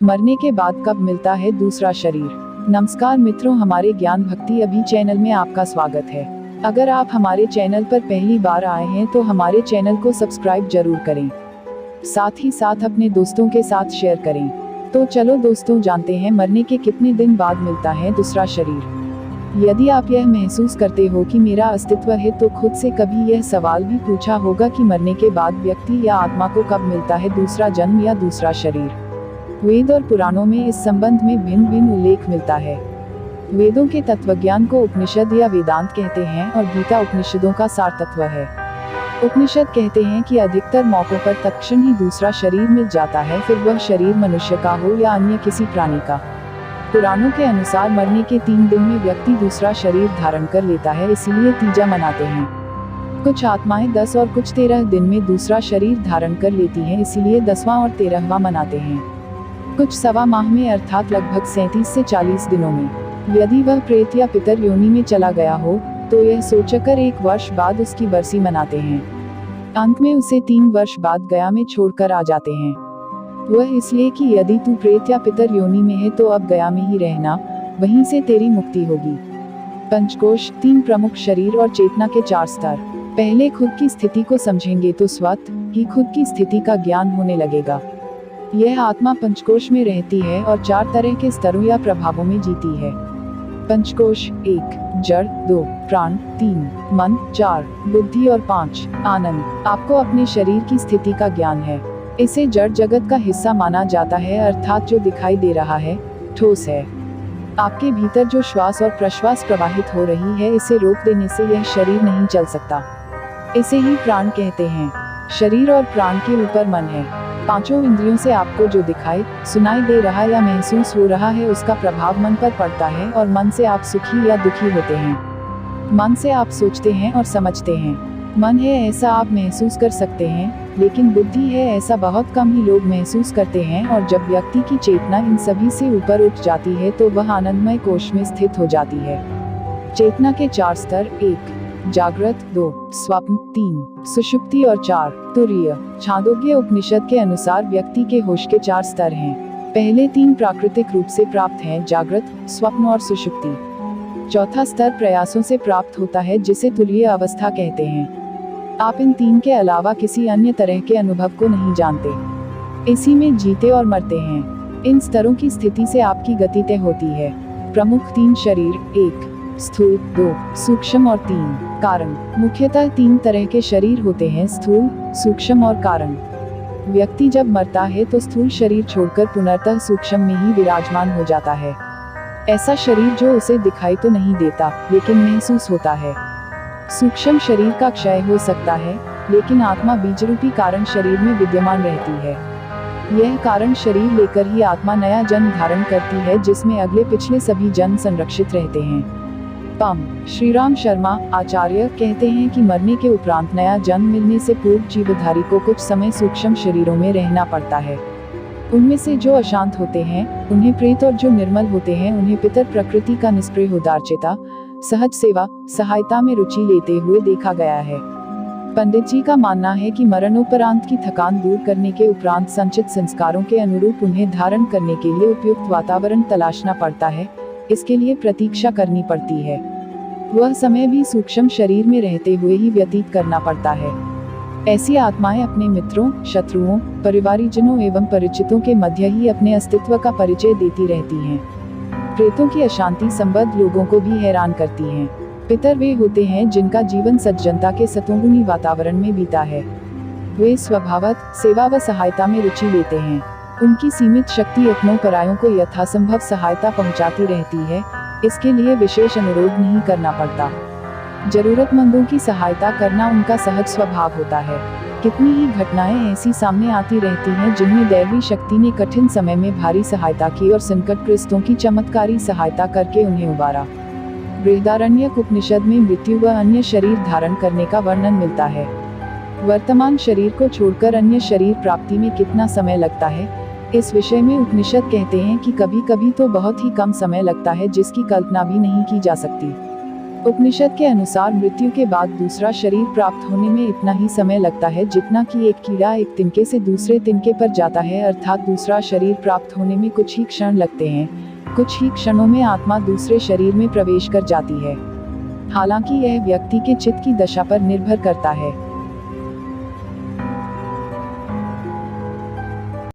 मरने के बाद कब मिलता है दूसरा शरीर। नमस्कार मित्रों, हमारे ज्ञान भक्ति अभी चैनल में आपका स्वागत है। अगर आप हमारे चैनल पर पहली बार आए हैं तो हमारे चैनल को सब्सक्राइब जरूर करें, साथ ही साथ अपने दोस्तों के साथ शेयर करें। तो चलो दोस्तों, जानते हैं मरने के कितने दिन बाद मिलता है दूसरा शरीर। यदि आप यह महसूस करते हो कि मेरा अस्तित्व है, तो खुद से कभी यह सवाल भी पूछा होगा कि मरने के बाद व्यक्ति या आत्मा को कब मिलता है दूसरा जन्म या दूसरा शरीर। वेद और पुराणों में इस संबंध में भिन्न भिन्न उल्लेख मिलता है। वेदों के तत्वज्ञान को उपनिषद या वेदांत कहते हैं और गीता उपनिषदों का सार तत्व है। उपनिषद कहते हैं कि अधिकतर मौकों पर तत्क्षण ही दूसरा शरीर मिल जाता है, फिर वह शरीर मनुष्य का हो या अन्य किसी प्राणी का। पुराणों के अनुसार मरने के 3 दिन में व्यक्ति दूसरा शरीर धारण कर लेता है, इसीलिए तीजा मनाते हैं। कुछ आत्माएं 10 और कुछ 13 दिन में दूसरा शरीर धारण कर लेती हैं, इसीलिए 10वां और 13वां मनाते हैं। कुछ सवा माह में अर्थात लगभग 37 से 40 दिनों में। यदि वह प्रेत या पितर योनि में चला गया हो तो यह सोचकर 1 वर्ष बाद उसकी बरसी मनाते हैं। अंत में उसे 3 वर्ष बाद गया में छोड़कर आ जाते हैं। वह इसलिए कि यदि तू प्रेत या पितर योनि में है तो अब गया में ही रहना, वहीं से तेरी मुक्ति होगी। पंचकोश, 3 प्रमुख शरीर और चेतना के 4 स्तर। पहले खुद की स्थिति को समझेंगे तो स्वतः ही खुद की स्थिति का ज्ञान होने लगेगा। यह आत्मा पंचकोश में रहती है और 4 तरह के स्तरों या प्रभावों में जीती है। पंचकोश 1 जड़, 2 प्राण, 3 मन, 4 बुद्धि और 5 आनंद। आपको अपने शरीर की स्थिति का ज्ञान है। इसे जड़ जगत का हिस्सा माना जाता है, अर्थात जो दिखाई दे रहा है, ठोस है। आपके भीतर जो श्वास और प्रश्वास प्रवाहित हो रही है, इसे रोक देने से यह शरीर नहीं चल सकता। इसे ही प्राण कहते हैं। शरीर और प्राण के ऊपर मन है। 5 इंद्रियों से आपको जो दिखाई, सुनाई दे रहा या महसूस हो रहा है, उसका प्रभाव मन पर पड़ता है और मन से आप सुखी या दुखी होते हैं। मन से आप सोचते हैं और समझते हैं। मन है ऐसा आप महसूस कर सकते हैं, लेकिन बुद्धि है ऐसा बहुत कम ही लोग महसूस करते हैं। और जब व्यक्ति की चेतना इन सभी से ऊपर उठ जाती है तो वह आनंदमय कोश में स्थित हो जाती है। चेतना के 4 स्तर: 1 जागृत, 2 स्वप्न, 3 सुषुप्ति और 4 तुरीय। छांदोग्य उपनिषद के अनुसार व्यक्ति के होश के 4 स्तर हैं। पहले 3 प्राकृतिक रूप से प्राप्त हैं, जागृत, स्वप्न और सुषुप्ति। चौथा स्तर प्रयासों से प्राप्त होता है, जिसे तुरीय अवस्था कहते हैं। आप इन 3 के अलावा किसी अन्य तरह के अनुभव को नहीं जानते। इसी में जीते और मरते हैं। इन स्तरों की स्थिति से आपकी गति तय होती है। प्रमुख 3 शरीर: 1 स्थूल, 2 सूक्ष्म और 3 कारण। मुख्यतः 3 तरह के शरीर होते हैं: स्थूल, सूक्ष्म और कारण। व्यक्ति जब मरता है तो स्थूल शरीर छोड़कर पुनर्तः सूक्ष्म में ही विराजमान हो जाता है। ऐसा शरीर जो उसे दिखाई तो नहीं देता, लेकिन महसूस होता है। सूक्ष्म शरीर का क्षय हो सकता है, लेकिन आत्मा बीजरूपी कारण शरीर में विद्यमान रहती है। यह कारण शरीर लेकर ही आत्मा नया जन्म धारण करती है, जिसमें अगले पिछले सभी जन्म संरक्षित रहते हैं। पम श्रीराम शर्मा आचार्य कहते हैं कि मरने के उपरांत नया जन्म मिलने से पूर्व जीवधारी को कुछ समय सूक्ष्म शरीरों में रहना पड़ता है। उनमें से जो अशांत होते हैं उन्हें प्रेत और जो निर्मल होते हैं उन्हें पितर प्रकृति का निष्प्रिय उदारचेता, सहज सेवा, सहायता में रुचि लेते हुए देखा गया है। पंडित जी का मानना है कि मरणोपरांत की थकान दूर करने के उपरांत संचित संस्कारों के अनुरूप उन्हें धारण करने के लिए उपयुक्त वातावरण तलाशना पड़ता है। इसके लिए प्रतीक्षा करनी पड़ती है। वह समय भी सूक्ष्म शरीर में रहते हुए ही व्यतीत करना पड़ता है। ऐसी आत्माएं अपने मित्रों, शत्रुओं, परिवारीजनों एवं परिचितों के मध्य ही अपने अस्तित्व का परिचय देती रहती हैं। प्रेतों की अशांति संबद्ध लोगों को भी हैरान करती हैं। पितर वे होते हैं जिनका जीवन सज्जनता के सतोगुणी वातावरण में बीता है। वे स्वभावतः सेवा व सहायता में रुचि लेते हैं। उनकी सीमित शक्ति अपनों परायों को यथासंभव सहायता पहुंचाती रहती है। इसके लिए विशेष अनुरोध नहीं करना पड़ता। जरूरतमंदों की सहायता करना उनका सहज स्वभाव होता है। कितनी ही घटनाएं ऐसी सामने आती रहती हैं जिनमें दैवी शक्ति ने कठिन समय में भारी सहायता की और संकटग्रस्तों की चमत्कारी सहायता करके उन्हें उबारा। बृहदारण्यक उपनिषद में मृत्यु व अन्य शरीर धारण करने का वर्णन मिलता है। वर्तमान शरीर को छोड़कर अन्य शरीर प्राप्ति में कितना समय लगता है, इस विषय में उपनिषद कहते हैं कि कभी कभी तो बहुत ही कम समय लगता है, जिसकी कल्पना भी नहीं की जा सकती। उपनिषद के अनुसार मृत्यु के बाद दूसरा शरीर प्राप्त होने में इतना ही समय लगता है जितना कि एक कीड़ा एक तिनके से दूसरे तिनके पर जाता है, अर्थात दूसरा शरीर प्राप्त होने में कुछ ही क्षण लगते हैं। कुछ ही क्षणों में आत्मा दूसरे शरीर में प्रवेश कर जाती है। हालांकि यह व्यक्ति के चित्त की दशा पर निर्भर करता है।